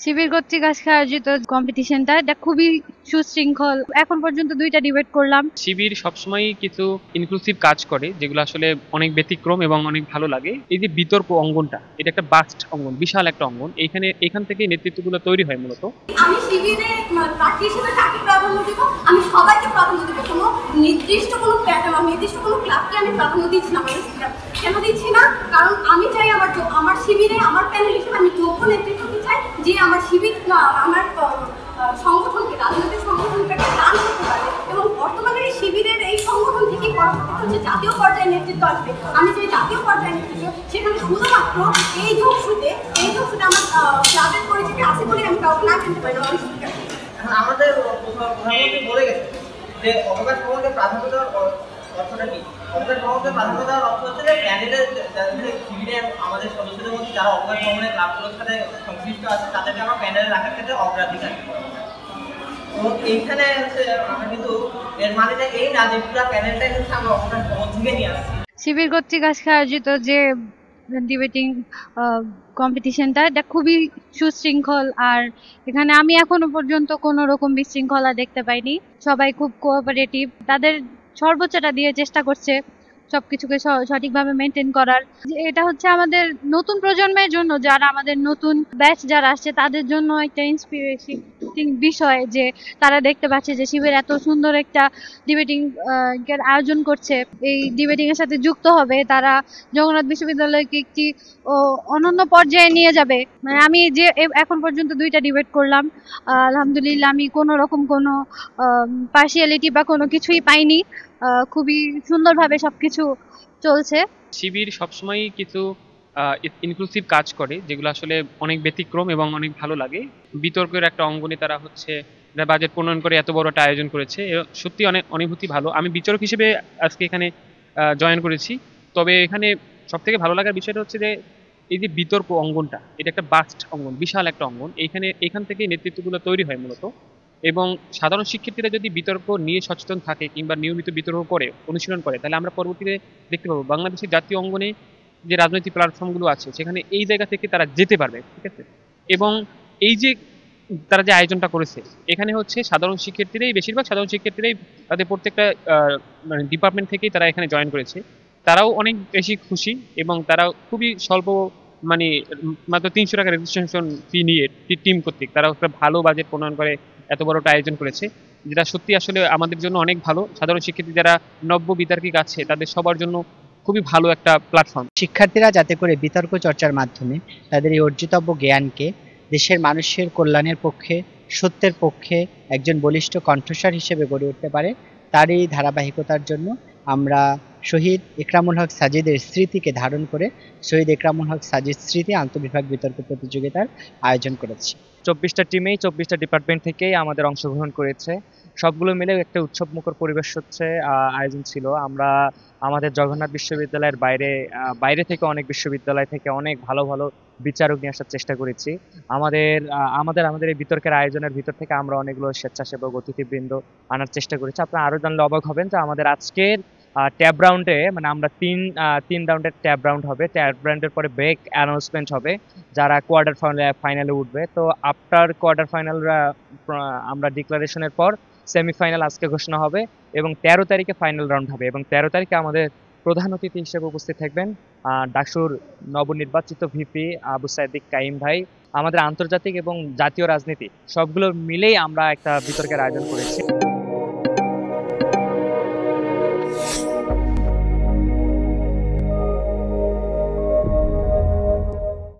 শিবির কর্তৃক আজকে আয়োজিত কম্পিটিশনটা এটা খুবই সুশৃঙ্খল। এখন পর্যন্ত 2টা ডিবেট করলাম। শিবির সবসময়ই কিছু ইনক্লুসিভ কাজ করে যেগুলো আসলে অনেক ব্যতিক্রম এবং অনেক ভালো লাগে। এই যে বিতর্ক অঙ্গনটা, এটা একটা বাস্ট অঙ্গন, বিশাল একটা অঙ্গন। এখান থেকে নেতৃত্বগুলো তৈরি হয় মূলত। আমি শিবিরে প্রার্থী হিসেবে কাকে প্রাধান্য দিব? আমি সবাইকে প্রাধান্য দিব। কোনো নির্দিষ্ট কোনো ক্লাবকে আমি প্রাধান্য দিচ্ছি না। কেন দিচ্ছি না? কারণ আমি চাই আমার শিবিরে আমার প্যানেল হিসেবে আমি যোগ্য নেতৃত্ব দিতে চাই, যে আমার শিবির আমার সংগঠনকে, রাজনৈতিক সংগঠনকে দান করতে পারে। এবং বর্তমানে এই শিবিরের এই সংগঠন থেকে পরবর্তীতে হচ্ছে জাতীয় পর্যায়ে নেতৃত্ব আসবে। আমি যে জাতীয় পর্যায়ে নেতৃত্ব, সেখানে শুধুমাত্র এই যোগসূতে আমার ক্লাবের পরিচিতি আছে বলে আমি কাউকে না কিনতে পারি না। আমাদের প্রধানমন্ত্রী বলে গেছে যে অবকাশ ভ্রমণকে প্রাধান্য দেওয়ার অর্থটা কি? অবকাশ ভ্রমণকে প্রাধান্য দেওয়ার অর্থ হচ্ছে যে প্যানেলের শিবিরের আমাদের সদস্যদের মধ্যে যারা অবকাশ ভ্রমণের ক্লাবগুলোর সাথে সংশ্লিষ্ট আছে তাদেরকে আমরা প্যানেলে রাখার ক্ষেত্রে অগ্রাধিকার। তো এইখানে হচ্ছে আমরা কিন্তু এর মানে এই না যে পুরো প্যানেলটাই হচ্ছে আমরা অবকাশ ভ্রমণ থেকে নিয়ে আসছি। শিবির কর্তৃক আজকে আয়োজিত যে ডিবেটিং কম্পিটিশনটা এটা খুবই সুশৃঙ্খল। আর এখানে আমি এখনো পর্যন্ত কোনো রকম বিশৃঙ্খলা দেখতে পাইনি। সবাই খুব কোঅপারেটিভ, তাদের সর্বোচ্চটা দিয়ে চেষ্টা করছে সবকিছুকে সঠিকভাবে মেনটেন করার। এটা হচ্ছে আমাদের নতুন প্রজন্মের জন্য, যারা আমাদের নতুন ব্যাচ যারা আসছে তাদের জন্য একটা ইন্সপিরেশন বিষয়, যে তারা দেখতে পাচ্ছে যে শিবির এত সুন্দর একটা ডিবেটিং এর আয়োজন করছে। এই ডিবেটিং এর সাথে যুক্ত হবে, তারা জগন্নাথ বিশ্ববিদ্যালয়কে একটি অনন্য পর্যায়ে নিয়ে যাবে। মানে আমি যে এখন পর্যন্ত 2টা ডিবেট করলাম, আলহামদুলিল্লাহ আমি কোনো রকম কোনো পার্সিয়ালিটি বা কোনো কিছুই পাইনি। খুবই সুন্দরভাবে সবকিছু চলছে। শিবির সবসময়ই কিছু ইনক্লুসিভ কাজ করে যেগুলো আসলে অনেক ব্যতিক্রম এবং অনেক ভালো লাগে। বিতর্কের একটা অঙ্গনে তারা হচ্ছে বাজেট প্রণয়ন করে এত বড় একটা আয়োজন করেছে, সত্যি অনেক অনুভূতি ভালো। আমি বিচারক হিসেবে আজকে এখানে জয়েন করেছি। তবে এখানে সব থেকে ভালো লাগার বিষয়টা হচ্ছে যে এই যে বিতর্ক অঙ্গনটা, এটা একটা বাস্ট অঙ্গন, বিশাল একটা অঙ্গন। এখান থেকে নেতৃত্বগুলো তৈরি হয় মূলত। এবং সাধারণ শিক্ষার্থীরা যদি বিতর্ক নিয়ে সচেতন থাকে কিংবা নিয়মিত বিতর্ক করে, অনুশীলন করে, তাহলে আমরা পরবর্তীতে দেখতে পাবো বাংলাদেশের জাতীয় অঙ্গনে যে রাজনৈতিক প্ল্যাটফর্মগুলো আছে সেখানে এই জায়গা থেকে তারা যেতে পারবে, ঠিক আছে। এবং এই যে তারা যে আয়োজনটা করেছে, এখানে হচ্ছে বেশিরভাগ সাধারণ শিক্ষার্থীরাই তাদের প্রত্যেকটা মানে ডিপার্টমেন্ট থেকেই তারা এখানে জয়েন করেছে। তারাও অনেক বেশি খুশি এবং তারা খুবই স্বল্প, মানে মাত্র 300 টাকা রেজিস্ট্রেশন ফি নিয়ে টিম কর্তৃক তারা একটা ভালো বাজেট প্রণয়ন করে এত বড় একটা আয়োজন করেছে, যেটা সত্যি আসলে আমাদের জন্য অনেক ভালো। সাধারণ শিক্ষার্থী যারা নব্য বিতার্কিক আছে তাদের সবার জন্য খুবই ভালো একটা প্ল্যাটফর্ম। শিক্ষার্থীরা যাতে করে বিতর্ক চর্চার মাধ্যমে তাদের এই অর্জিতব্য জ্ঞানকে দেশের মানুষের কল্যাণের পক্ষে, সত্যের পক্ষে একজন বলিষ্ঠ কণ্ঠস্বর হিসেবে গড়ে উঠতে পারে, তারই ধারাবাহিকতার জন্য আমরা শহীদ একরামুল হক সাজিদের স্মৃতিকে ধারণ করে শহীদ একরামুল হক সাজিদ স্মৃতি আন্তঃবিভাগ বিতর্ক প্রতিযোগিতার আয়োজন করেছি। 24টা টিমেই 24টা ডিপার্টমেন্ট থেকেই আমাদের অংশগ্রহণ করেছে। সবগুলো মিলে একটা উৎসবমুখর পরিবেশ হচ্ছে আয়োজন ছিল। আমরা আমাদের জগন্নাথ বিশ্ববিদ্যালয়ের বাইরে থেকে অনেক বিশ্ববিদ্যালয় থেকে অনেক ভালো ভালো বিচারক নিয়ে আসার চেষ্টা করেছি। আমাদের এই বিতর্কের আয়োজনের ভিতর থেকে আমরা অনেকগুলো স্বেচ্ছাসেবক অতিথিবৃন্দ আনার চেষ্টা করেছি। আপনারা আরো জানলে অবাক হবেন যে আমাদের আজকের ট্যাব রাউন্ডে, মানে আমরা তিন রাউন্ডের ট্যাব রাউন্ড হবে। ট্যাব রাউন্ডের পরে ব্রেক অ্যানাউন্সমেন্ট হবে, যারা কোয়ার্টার ফাইনালে উঠবে। তো আফটার কোয়ার্টার ফাইনাল আমরা ডিক্লারেশনের পর সেমিফাইনাল আজকে ঘোষণা হবে এবং 13 তারিখে ফাইনাল রাউন্ড হবে। এবং 13 তারিখে আমাদের প্রধান অতিথি হিসেবে উপস্থিত থাকবেন ডাকসুর নবনির্বাচিত ভিপি আবু সাইদিক কাইম ভাই। আমাদের আন্তর্জাতিক এবং জাতীয় রাজনীতি সবগুলো মিলেই আমরা একটা বিতর্কের আয়োজন করেছি।